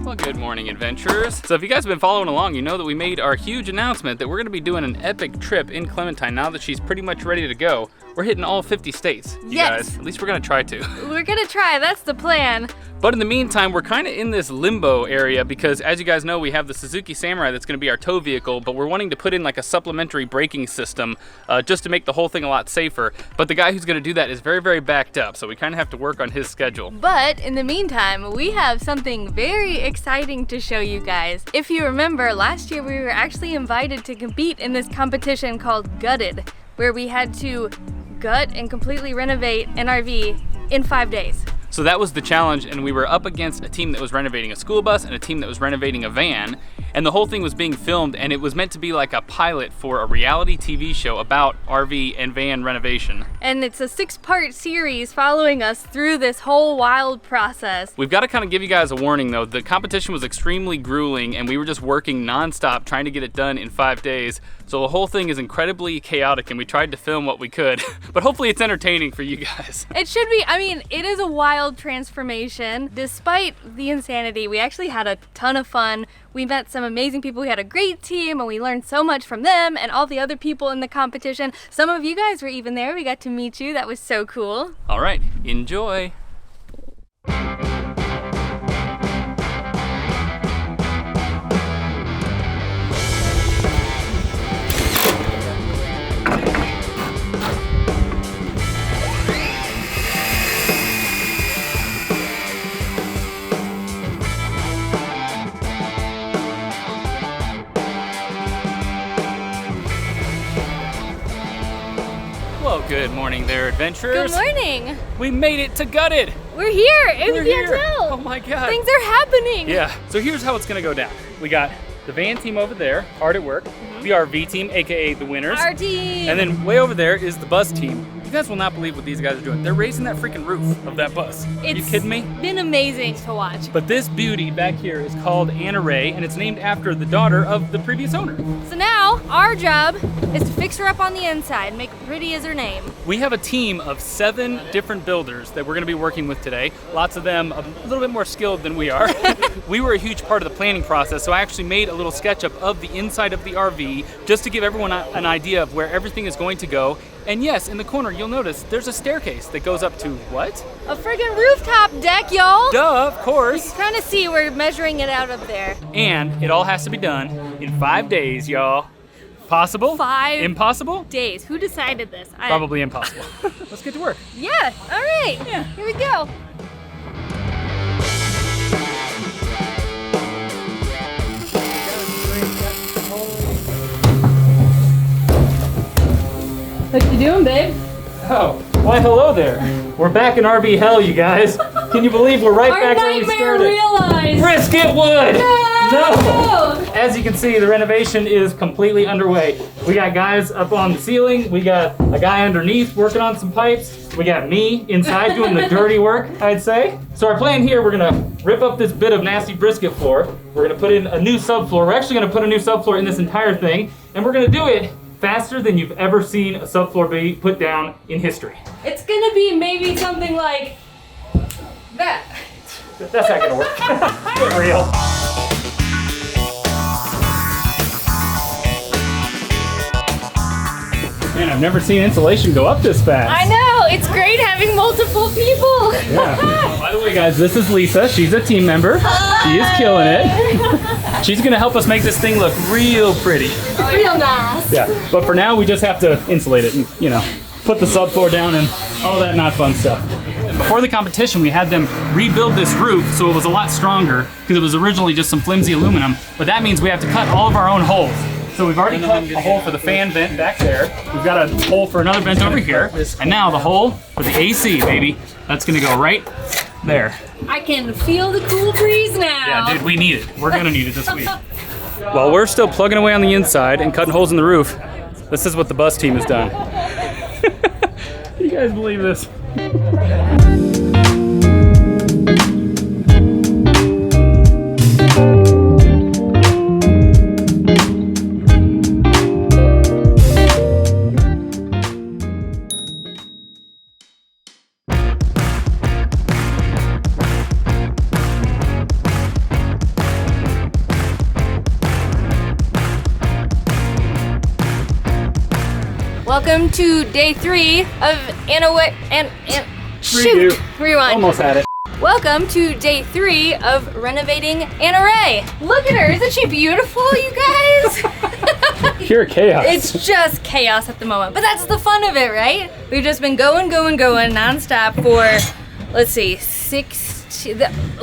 Well, good morning, adventurers. So if you guys have been following along, you know that we made our huge announcement that we're gonna be doing an epic trip in Clementine now that she's pretty much ready to go. We're hitting all 50 states, you guys. At least we're gonna try to. We're gonna try, that's the plan. But in the meantime, we're kind of in this limbo area because, as you guys know, we have the Suzuki Samurai that's going to be our tow vehicle, but we're wanting to put in like a supplementary braking system just to make the whole thing a lot safer. But the guy who's going to do that is very, very backed up, so we kind of have to work on his schedule. But in the meantime, we have something very exciting to show you guys. If you remember, last year we were actually invited to compete in this competition called Gutted, where we had to gut and completely renovate an RV in 5 days. So that was the challenge, and we were up against a team that was renovating a school bus and a team that was renovating a van, and the whole thing was being filmed, and it was meant to be like a pilot for a reality TV show about RV and van renovation. And it's a 6-part series following us through this whole wild process. We've got to kind of give you guys a warning though. The competition was extremely grueling, and we were just working nonstop trying to get it done in 5 days. So the whole thing is incredibly chaotic, and we tried to film what we could, but hopefully it's entertaining for you guys. It should be. I mean, it is a wild transformation. Despite the insanity, we actually had a ton of fun. We met some amazing people. We had a great team, and we learned so much from them and all the other people in the competition. Some of you guys were even there. We got to meet you. That was so cool. All right, enjoy. Well, good morning there, adventurers. Good morning. We made it to Gutted. We're here. If you can't tell. Oh my God. Things are happening. Yeah, so here's how it's gonna go down. We got the van team over there, hard at work. The RV team, AKA the winners. Our team. And then way over there is the bus team. You guys will not believe what these guys are doing. They're raising that freaking roof of that bus. Are you kidding me? It's been amazing to watch. But this beauty back here is called Anna Ray, and it's named after the daughter of the previous owner. So now our job is to fix her up on the inside, make her pretty as her name. We have a team of 7 different builders that we're gonna be working with today. Lots of them a little bit more skilled than we are. We were a huge part of the planning process, so I actually made a little SketchUp of the inside of the RV just to give everyone an idea of where everything is going to go. And yes, in the corner, you'll notice there's a staircase that goes up to what? A friggin' rooftop deck, y'all. Duh, of course. You can kind of see we're measuring it out up there. And it all has to be done in 5 days, y'all. Possible? 5 Impossible? days. Who decided this? Probably impossible. Let's get to work. Yeah, all right. Yeah. Here we go. What you doing, babe? Oh, why hello there. We're back in RV hell, you guys. Can you believe we're right back where we started? Realized. Brisket wood! No! As you can see, the renovation is completely underway. We got guys up on the ceiling. We got a guy underneath working on some pipes. We got me inside doing the dirty work, I'd say. So our plan here, we're gonna rip up this bit of nasty brisket floor. We're gonna put in a new subfloor. We're actually gonna put a new subfloor in this entire thing, and we're gonna do it faster than you've ever seen a subfloor be put down in history. It's gonna be maybe something like that. That's not gonna work. Get real. Man, I've never seen insulation go up this fast. I know, it's great having multiple people. Yeah. By the way, guys, this is Lisa. She's a team member. She is killing it. She's gonna help us make this thing look real pretty. Real nice. Yeah, but for now, we just have to insulate it and, you know, put the subfloor down and all that not fun stuff. Before the competition, we had them rebuild this roof so it was a lot stronger because it was originally just some flimsy aluminum, but that means we have to cut all of our own holes. So we've already cut a hole for the fan vent back there. We've got a hole for another vent over here. And now the hole for the AC, baby. That's gonna go right there. I can feel the cool breeze now. Yeah, dude, we need it. We're gonna need it this week. While we're still plugging away on the inside and cutting holes in the roof, this is what the bus team has done. Do you guys believe this? welcome to day 3 of shoot, rewind. Almost had it. Welcome to day 3 of renovating Anna Ray. Look at her, isn't she beautiful, you guys? Pure chaos. It's just chaos at the moment, but that's the fun of it, right? We've just been going nonstop for, let's see,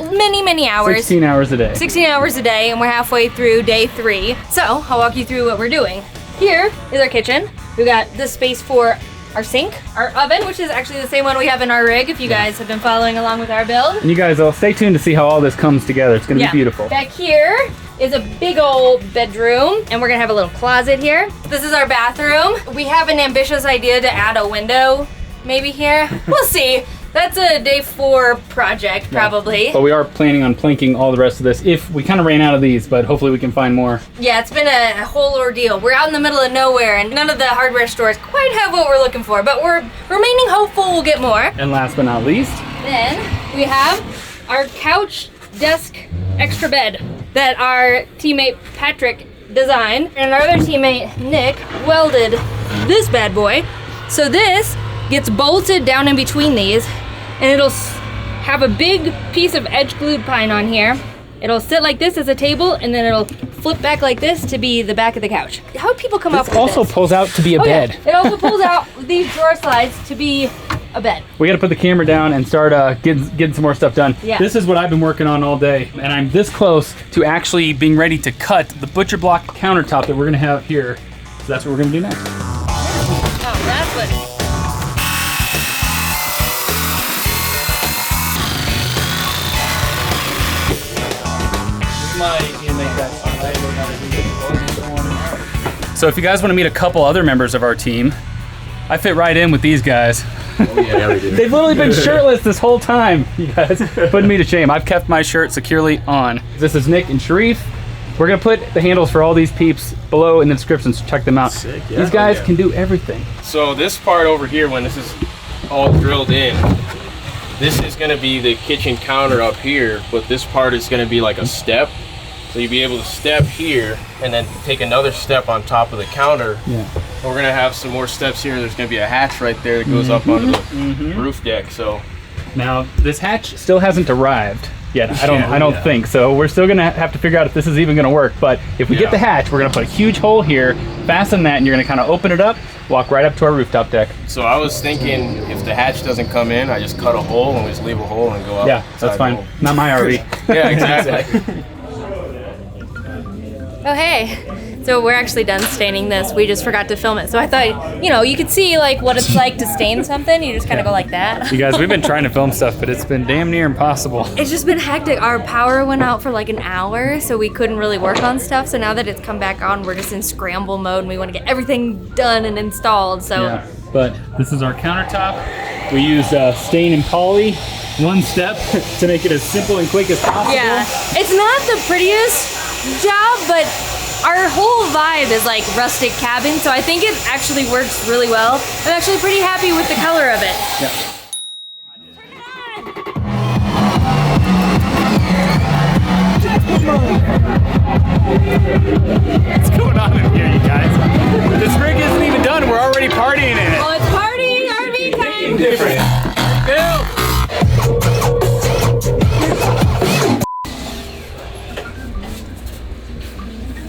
many hours. 16 hours a day. 16 hours a day, and we're halfway through day 3. So I'll walk you through what we're doing. Here is our kitchen. We've got the space for our sink, our oven, which is actually the same one we have in our rig, if you guys have been following along with our build. And you guys will stay tuned to see how all this comes together. It's gonna be beautiful. Back here is a big old bedroom, and we're gonna have a little closet here. This is our bathroom. We have an ambitious idea to add a window maybe here. We'll see. That's a day 4 project, probably. But we are planning on planking all the rest of this. If we kind of ran out of these, but hopefully we can find more. Yeah, it's been a whole ordeal. We're out in the middle of nowhere, and none of the hardware stores quite have what we're looking for, but we're remaining hopeful we'll get more. And last but not least, Then we have our couch desk extra bed that our teammate Patrick designed, and our other teammate Nick welded this bad boy. So this gets bolted down in between these, and it'll have a big piece of edge glued pine on here. It'll sit like this as a table, and then it'll flip back like this to be the back of the couch. How do people come up with this? also pulls out to be a bed. Yeah. It also pulls out these drawer slides to be a bed. We gotta put the camera down and start getting some more stuff done. Yeah. This is what I've been working on all day, and I'm this close to actually being ready to cut the butcher block countertop that we're gonna have here. So that's what we're gonna do next. Oh, that's what. So if you guys want to meet a couple other members of our team, I fit right in with these guys. Oh, yeah, we do. They've literally been shirtless this whole time, you guys. Putting me to shame. I've kept my shirt securely on. This is Nick and Sharif. We're gonna put the handles for all these peeps below in the description, so check them out. Sick, yeah. These guys can do everything. So this part over here, when this is all drilled in, this is gonna be the kitchen counter up here, but this part is gonna be like a step. So you'll be able to step here and then take another step on top of the counter. Yeah. We're gonna have some more steps here. There's gonna be a hatch right there that goes up onto the roof deck. So now this hatch still hasn't arrived yet. I don't think so. We're still gonna have to figure out if this is even gonna work. But if we get the hatch, we're gonna put a huge hole here, fasten that, and you're gonna kind of open it up, walk right up to our rooftop deck. So I was thinking, if the hatch doesn't come in, I just cut a hole and we just leave a hole and go up. Yeah, that's fine. Not my RV. Yeah, exactly. Oh, hey. So we're actually done staining this. We just forgot to film it. So I thought, you know, you could see like what it's like to stain something. You just kind of go like that. You guys, we've been trying to film stuff, but it's been damn near impossible. It's just been hectic. Our power went out for like an hour, so we couldn't really work on stuff. So now that it's come back on, we're just in scramble mode, and we want to get everything done and installed. So Yeah, but this is our countertop. We use stain and poly, one step, to make it as simple and quick as possible. yeah, it's not the prettiest job, but our whole vibe is like rustic cabin, so I think it actually works really well. I'm actually pretty happy with the color of it. Yeah. What's going on in here, you guys? This rig isn't even done. We're already partying in it. Oh, it's party RV time! Different.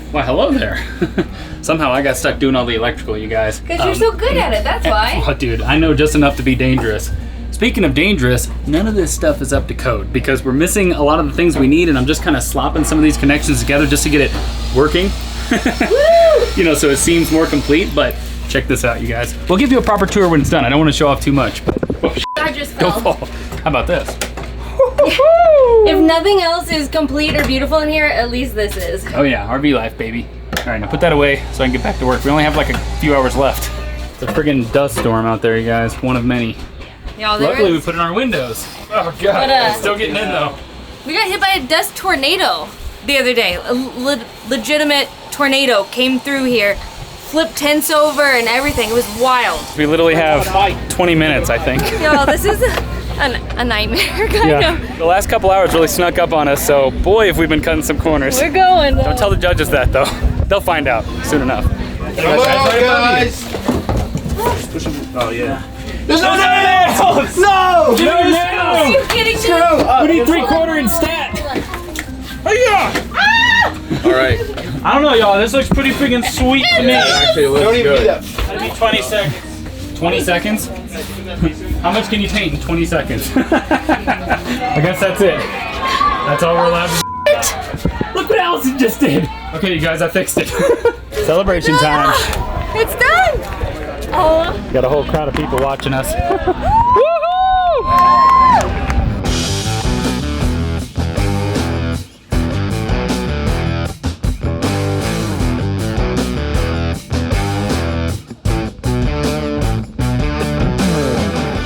Why, hello there. Somehow I got stuck doing all the electrical, you guys. Because you're so good at it, that's why. Oh, dude, I know just enough to be dangerous. Speaking of dangerous, none of this stuff is up to code because we're missing a lot of the things we need, and I'm just kind of slopping some of these connections together just to get it working. You know, so it seems more complete, but check this out, you guys. We'll give you a proper tour when it's done. I don't want to show off too much, but I just go fell. fall. How about this? If nothing else is complete or beautiful in here, at least this is. Oh yeah, RV life, baby. All right, now put that away so I can get back to work. We only have like a few hours left. It's a friggin' dust storm out there, you guys. One of many. Y'all, Luckily, we put in our windows. Oh god, But, it's still getting in though. we got hit by a dust tornado the other day. A legitimate tornado came through here, flipped tents over and everything. It was wild. We literally have 20 minutes, I think. Y'all, this is a nightmare, kind of. The last couple hours really snuck up on us, so boy, have we been cutting some corners. We're going, though. Don't tell the judges that, though. They'll find out soon enough. Come on, guys. Just push him. Oh yeah. There's no nails! No! No nails! Are you kidding me? We need 3/4 in stat. All right. I don't know, y'all. This looks pretty freaking sweet to me. Actually, looks good. That'd be 20 seconds. 20 seconds? How much can you paint in 20 seconds? I guess that's it. That's all we're allowed to do. Look what Allison just did. Okay, you guys, I fixed it. Celebration time. It's done. Oh. Got a whole crowd of people watching us.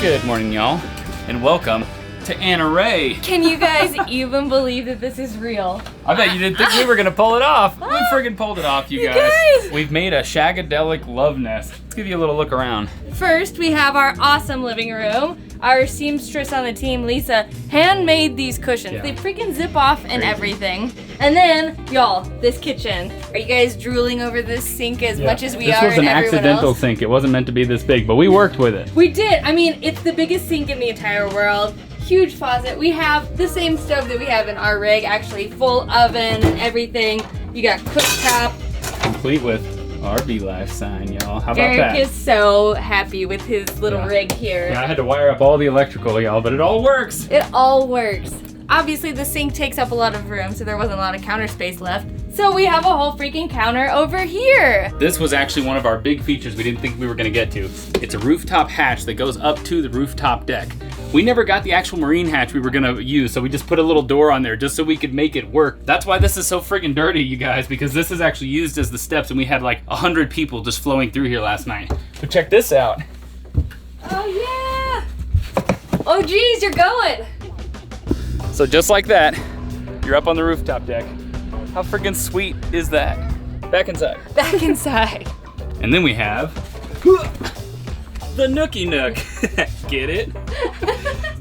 Good morning, y'all, and welcome to Anna Ray. Can you guys even believe that this is real? I bet you didn't think we were gonna pull it off. We friggin' pulled it off, you guys. We've made a shagadelic love nest. Let's give you a little look around. First, we have our awesome living room. Our seamstress on the team, Lisa, handmade these cushions. Yeah. They freaking zip off and everything. And then, y'all, this kitchen. Are you guys drooling over this sink as much as we are? This was an and everyone accidental else? sink. It wasn't meant to be this big, but we worked with it. We did. I mean, it's the biggest sink in the entire world. Huge faucet. We have the same stove that we have in our rig, actually full oven and everything. You got cooktop. Complete with RV Life sign, y'all. How about Eric that? is so happy with his little rig here. Yeah, I had to wire up all the electrical, y'all, but it all works. It all works. Obviously, the sink takes up a lot of room, so there wasn't a lot of counter space left. So we have a whole freaking counter over here. This was actually one of our big features we didn't think we were gonna get to. It's a rooftop hatch that goes up to the rooftop deck. We never got the actual marine hatch we were gonna use, so we just put a little door on there just so we could make it work. That's why this is so friggin' dirty, you guys, because this is actually used as the steps, and we had like 100 people just flowing through here last night. So check this out. Oh yeah. Oh geez, you're going. So just like that, you're up on the rooftop deck. How friggin' sweet is that? Back inside. Back inside. And then we have the Nookie Nook. Get it?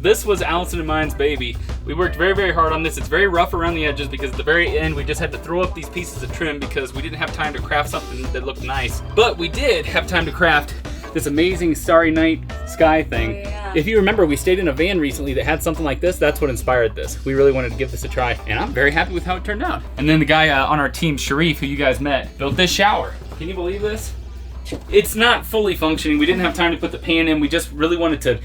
This was Allison and mine's baby. We worked very, very hard on this. It's very rough around the edges because at the very end we just had to throw up these pieces of trim because we didn't have time to craft something that looked nice. But we did have time to craft this amazing Starry Night sky thing. Oh, yeah. If you remember, we stayed in a van recently that had something like this. That's what inspired this. We really wanted to give this a try, and I'm very happy with how it turned out. And then the guy on our team, Sharif, who you guys met, built this shower. Can you believe this? It's not fully functioning. We didn't have time to put the pan in. We just really wanted to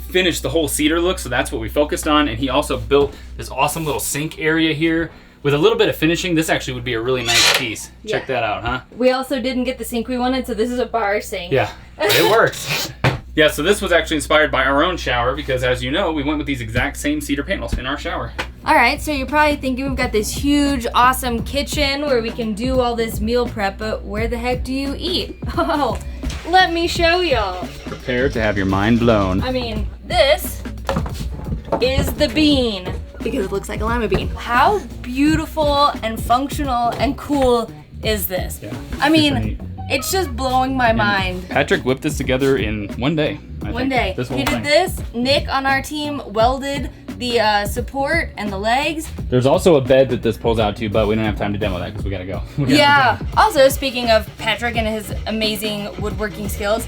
finish the whole cedar look, so that's what we focused on. And he also built this awesome little sink area here. With a little bit of finishing, this actually would be a really nice piece. Check Yeah. that out, huh? We also didn't get the sink we wanted, so this is a bar sink. Yeah, but it works. Yeah, so this was actually inspired by our own shower because, as you know, we went with these exact same cedar panels in our shower. All right, so you're probably thinking we've got this huge, awesome kitchen where we can do all this meal prep, but where the heck do you eat? Oh, let me show y'all. Prepare to have your mind blown. I mean, this is the bean because it looks like a lima bean. How beautiful and functional and cool is this? Yeah, I super mean, neat. it's just blowing my mind. Patrick whipped this together in one day. I One think. day. This whole He did thing. this. Nick on our team welded the support and the legs. There's also a bed that this pulls out to, but we don't have time to demo that because we gotta go. We gotta Yeah. go. Also, speaking of Patrick and his amazing woodworking skills,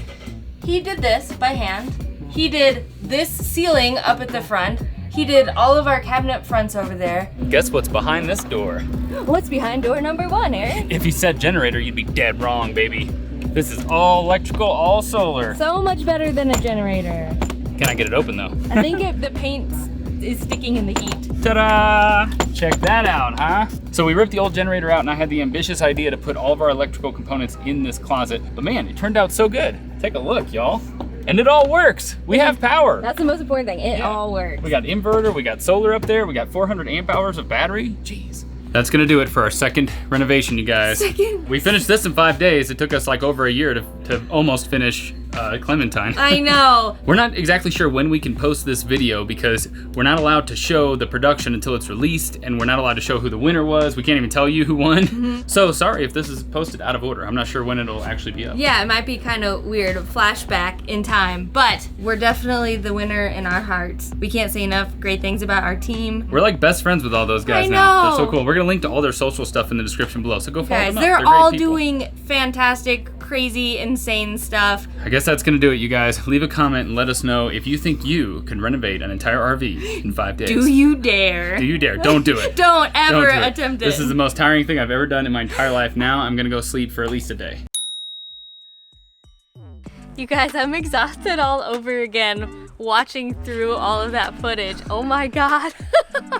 he did this by hand. He did this ceiling up at the front. He did all of our cabinet fronts over there. Guess what's behind this door? What's behind door number 1, Eric? If you said generator, you'd be dead wrong, baby. This is all electrical, all solar. So much better than a generator. Can I get it open though? I think the paint is sticking in the heat. Ta-da! Check that out, huh? So we ripped the old generator out and I had the ambitious idea to put all of our electrical components in this closet. But man, it turned out so good. Take a look, y'all. And it all works. We have power. That's the most important thing. It all works. We got inverter, we got solar up there, we got 400 amp hours of battery. Jeez. That's gonna do it for our second renovation, you guys. We finished this in 5 days. It took us like over a year to almost finish Clementine. I know. We're not exactly sure when we can post this video because we're not allowed to show the production until it's released, and we're not allowed to show who the winner was. We can't even tell you who won. So sorry if this is posted out of order. I'm not sure when it'll actually be up. Yeah, it might be kind of weird, a flashback in time, but we're definitely the winner in our hearts. We can't say enough great things about our team. We're like best friends with all those guys I now. They're know. so cool. We're gonna link to all their social stuff in the description below, so go follow Guys, them up. they're great all people. doing fantastic, crazy, insane stuff. I guess that's gonna do it, you guys. Leave a comment and let us know if you think you can renovate an entire RV in 5 days. Do you dare? Do you dare? Don't do it. Don't ever Don't do it. attempt it. This is the most tiring thing I've ever done in my entire life. Now I'm gonna go sleep for at least a day. You guys, I'm exhausted all over again watching through all of that footage. Oh my God.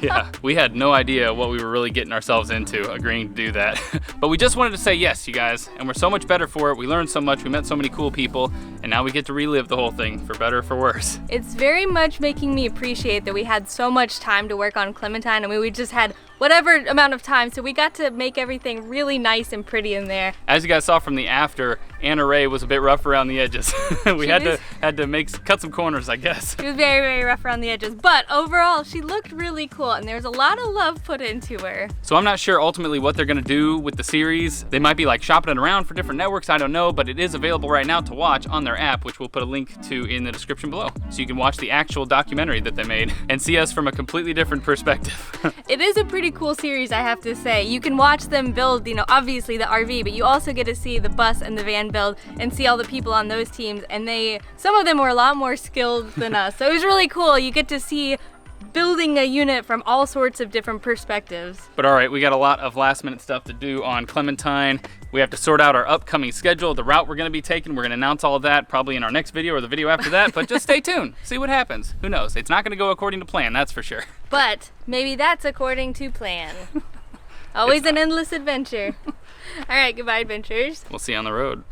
Yeah, we had no idea what we were really getting ourselves into agreeing to do that. But we just wanted to say yes, you guys, and we're so much better for it. We learned so much, we met so many cool people, and now we get to relive the whole thing for better or for worse. It's very much making me appreciate that we had so much time to work on Clementine. I mean, we just had whatever amount of time, so we got to make everything really nice and pretty in there. As you guys saw from the after, Anna Ray was a bit rough around the edges. We had to cut some corners, I guess. She was very, very rough around the edges, but overall, she looked really cool, and there's a lot of love put into her. So I'm not sure ultimately what they're gonna do with the series. They might be like shopping it around for different networks, I don't know, but it is available right now to watch on their app, which we'll put a link to in the description below. So you can watch the actual documentary that they made and see us from a completely different perspective. It is a pretty cool series, I have to say. You can watch them build, obviously the RV, but you also get to see the bus and the van build and see all the people on those teams, and some of them were a lot more skilled than us. So it was really cool. You get to see building a unit from all sorts of different perspectives. But all right, we got a lot of last minute stuff to do on Clementine. We have to sort out our upcoming schedule, the route we're gonna be taking. We're gonna announce all of that probably in our next video or the video after that, but just stay tuned, see what happens. Who knows? It's not gonna go according to plan, that's for sure. But maybe that's according to plan. Always an endless adventure. All right, goodbye, adventurers. We'll see you on the road.